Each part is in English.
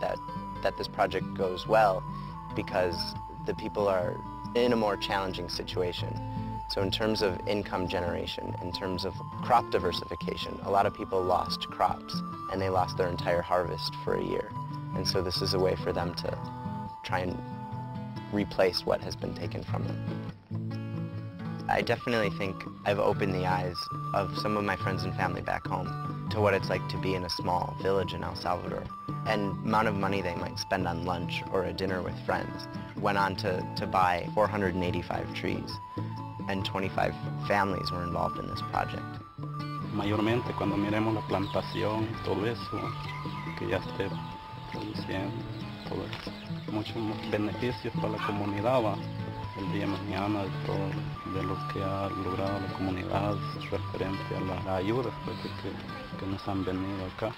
that this project goes well because the people are in a more challenging situation. So in terms of income generation, in terms of crop diversification, a lot of people lost crops and they lost their entire harvest for a year. And so this is a way for them to try and replace what has been taken from them. I definitely think I've opened the eyes of some of my friends and family back home to what it's like to be in a small village in El Salvador. And the amount of money they might spend on lunch or a dinner with friends went on to buy 485 trees, and 25 families were involved in this project. Mayormente cuando miremos la plantación y todo eso, que ya esté produciendo, todo eso. Muchos beneficios para la comunidad, ¿va? El día de mañana, de todo, de lo que ha logrado la comunidad referente a las ayudas que nos han venido acá.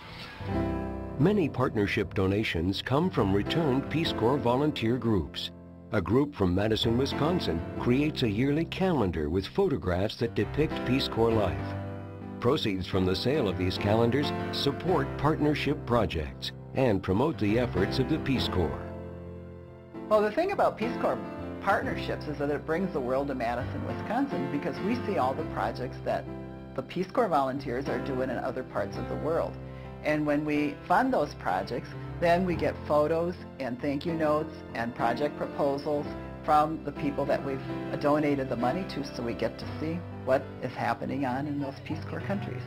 Many partnership donations come from returned Peace Corps volunteer groups. A group from Madison, Wisconsin creates a yearly calendar with photographs that depict Peace Corps life. Proceeds from the sale of these calendars support partnership projects and promote the efforts of the Peace Corps. Well, the thing about Peace Corps partnerships is that it brings the world to Madison, Wisconsin, because we see all the projects that the Peace Corps volunteers are doing in other parts of the world. And when we fund those projects, then we get photos and thank you notes and project proposals from the people that we've donated the money to, so we get to see what is happening in those Peace Corps countries.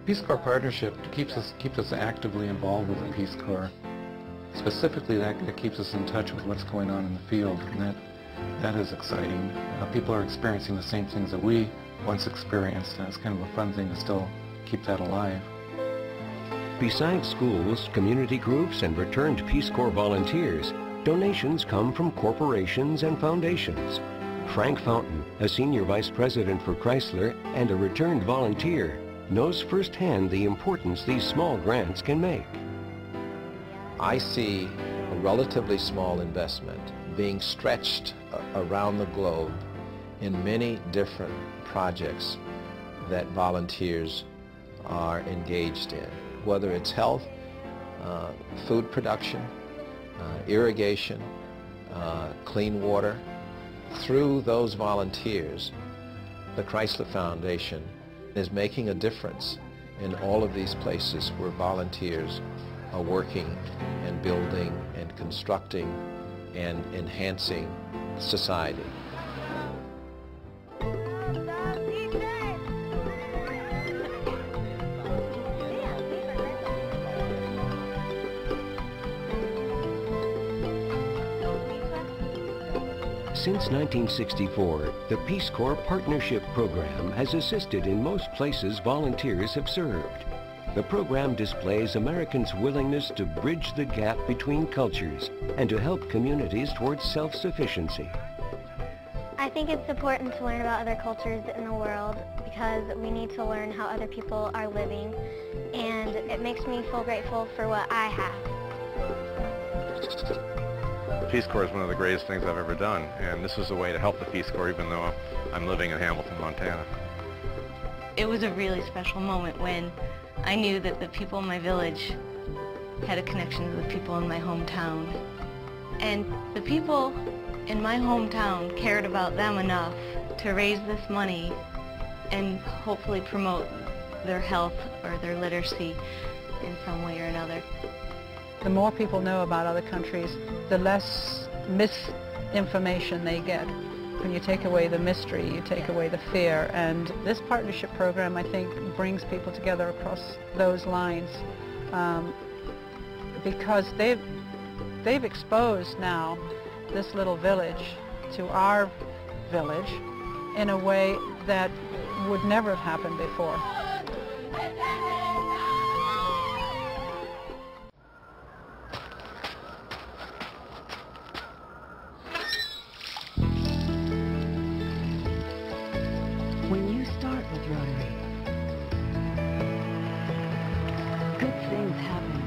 Peace Corps partnership keeps us actively involved with the Peace Corps. Specifically, that keeps us in touch with what's going on in the field, and that is exciting. People are experiencing the same things that we once experienced, and it's kind of a fun thing to still keep that alive. Besides schools, community groups, and returned Peace Corps volunteers, donations come from corporations and foundations. Frank Fountain, a senior vice president for Chrysler and a returned volunteer, knows firsthand the importance these small grants can make. I see a relatively small investment being stretched around the globe in many different projects that volunteers are engaged in, whether it's health, food production, irrigation, clean water. Through those volunteers, the Chrysler Foundation is making a difference in all of these places where volunteers are working and building and constructing and enhancing society. Since 1964, the Peace Corps Partnership Program has assisted in most places volunteers have served. The program displays Americans' willingness to bridge the gap between cultures and to help communities towards self-sufficiency. I think it's important to learn about other cultures in the world because we need to learn how other people are living, and it makes me feel grateful for what I have. The Peace Corps is one of the greatest things I've ever done, and this was a way to help the Peace Corps even though I'm living in Hamilton, Montana. It was a really special moment when I knew that the people in my village had a connection to the people in my hometown. And the people in my hometown cared about them enough to raise this money and hopefully promote their health or their literacy in some way or another. The more people know about other countries, the less misinformation they get. When you take away the mystery, you take away the fear, and this partnership program, I think, brings people together across those lines because they've exposed now this little village to our village in a way that would never have happened before. When you start with Rotary, good things happen.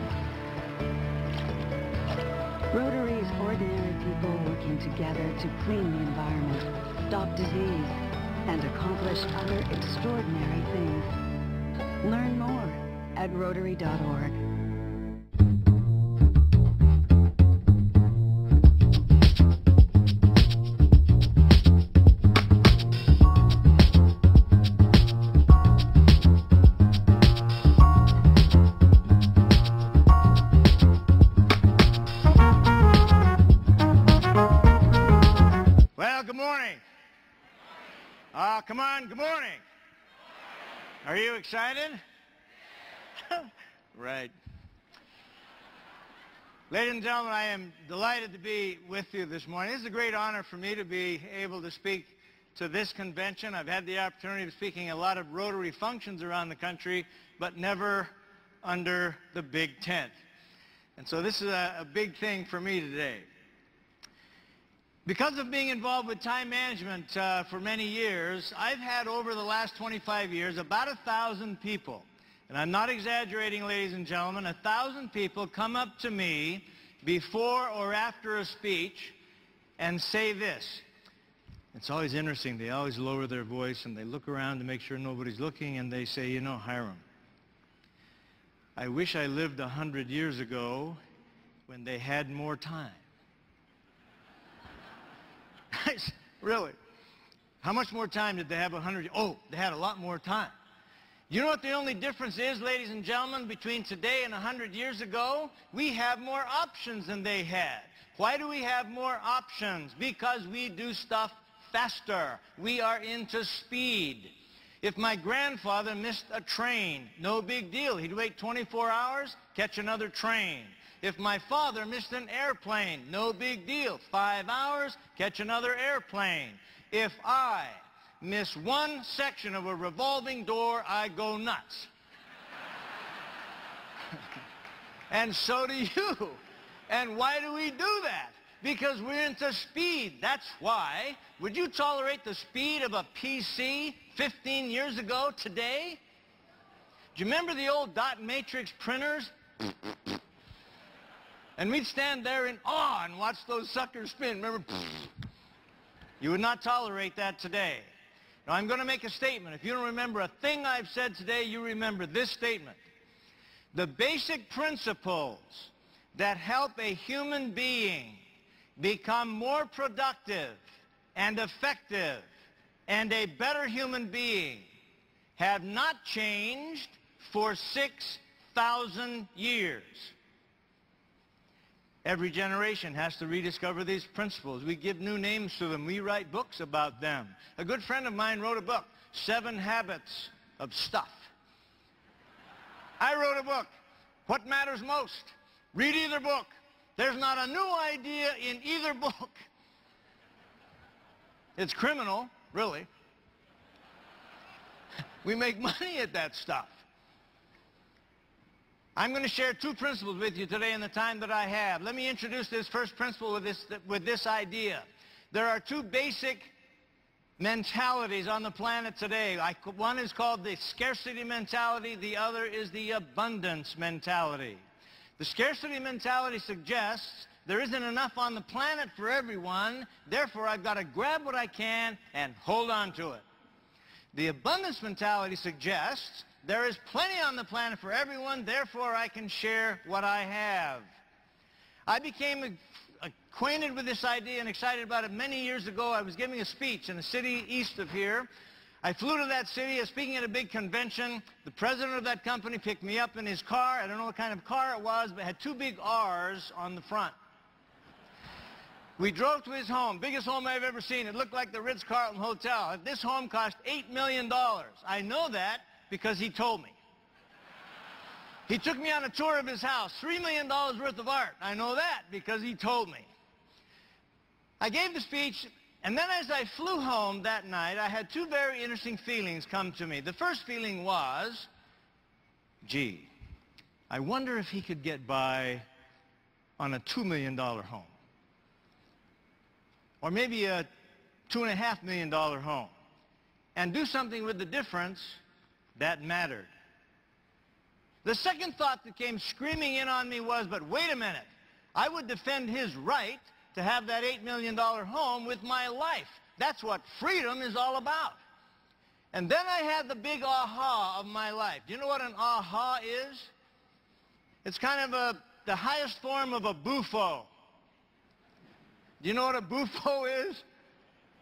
Rotary is ordinary people working together to clean the environment, stop disease, and accomplish other extraordinary things. Learn more at Rotary.org. Come on, good morning. Are you excited? Right. Ladies and gentlemen, I am delighted to be with you this morning. This is a great honor for me to be able to speak to this convention. I've had the opportunity of speaking at a lot of Rotary functions around the country, but never under the big tent. And so this is a big thing for me today. Because of being involved with time management for many years, I've had over the last 25 years about 1,000 people, and I'm not exaggerating, ladies and gentlemen, 1,000 people come up to me before or after a speech and say this. It's always interesting. They always lower their voice and they look around to make sure nobody's looking, and they say, you know, Hiram, I wish I lived 100 years ago when they had more time. Really? How much more time did they have 100? Oh, they had a lot more time. You know what the only difference is, ladies and gentlemen, between today and 100 years ago? We have more options than they had. Why do we have more options? Because we do stuff faster. We are into speed. If my grandfather missed a train, no big deal. He'd wait 24 hours, catch another train. If my father missed an airplane, no big deal. 5 hours, catch another airplane. If I miss one section of a revolving door, I go nuts. And so do you. And why do we do that? Because we're into speed. That's why. Would you tolerate the speed of a PC 15 years ago today? Do you remember the old dot matrix printers? And we'd stand there in awe and watch those suckers spin. Remember? You would not tolerate that today. Now, I'm going to make a statement. If you don't remember a thing I've said today, you remember this statement. The basic principles that help a human being become more productive and effective and a better human being have not changed for 6,000 years. Every generation has to rediscover these principles. We give new names to them. We write books about them. A good friend of mine wrote a book, 7 Habits of Stuff. I wrote a book, What Matters Most? Read either book. There's not a new idea in either book. It's criminal, really. We make money at that stuff. I'm going to share 2 principles with you today in the time that I have. Let me introduce this first principle with this idea. There are 2 basic mentalities on the planet today. One is called the scarcity mentality. The other is the abundance mentality. The scarcity mentality suggests there isn't enough on the planet for everyone, therefore I've got to grab what I can and hold on to it. The abundance mentality suggests there is plenty on the planet for everyone, therefore I can share what I have. I became acquainted with this idea and excited about it many years ago. I was giving a speech in a city east of here. I flew to that city. I was speaking at a big convention. The president of that company picked me up in his car. I don't know what kind of car it was, but it had 2 big R's on the front. We drove to his home, biggest home I've ever seen. It looked like the Ritz-Carlton Hotel. This home cost $8 million. I know that because he told me. He took me on a tour of his house, $3 million worth of art. I know that because he told me. I gave the speech, and then as I flew home that night, I had 2 very interesting feelings come to me. The first feeling was, gee, I wonder if he could get by on a $2 million home. Or maybe a $2.5 million home. And do something with the difference that mattered. The second thought that came screaming in on me was, but wait a minute, I would defend his right to have that $8 million home with my life. That's what freedom is all about. And then I had the big aha of my life. Do you know what an aha is? It's kind of the highest form of a buffo. Do you know what a buffo is?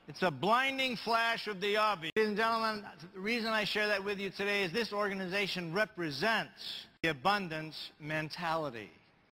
It's a blinding flash of the obvious. Ladies and gentlemen, the reason I share that with you today is this organization represents the abundance mentality.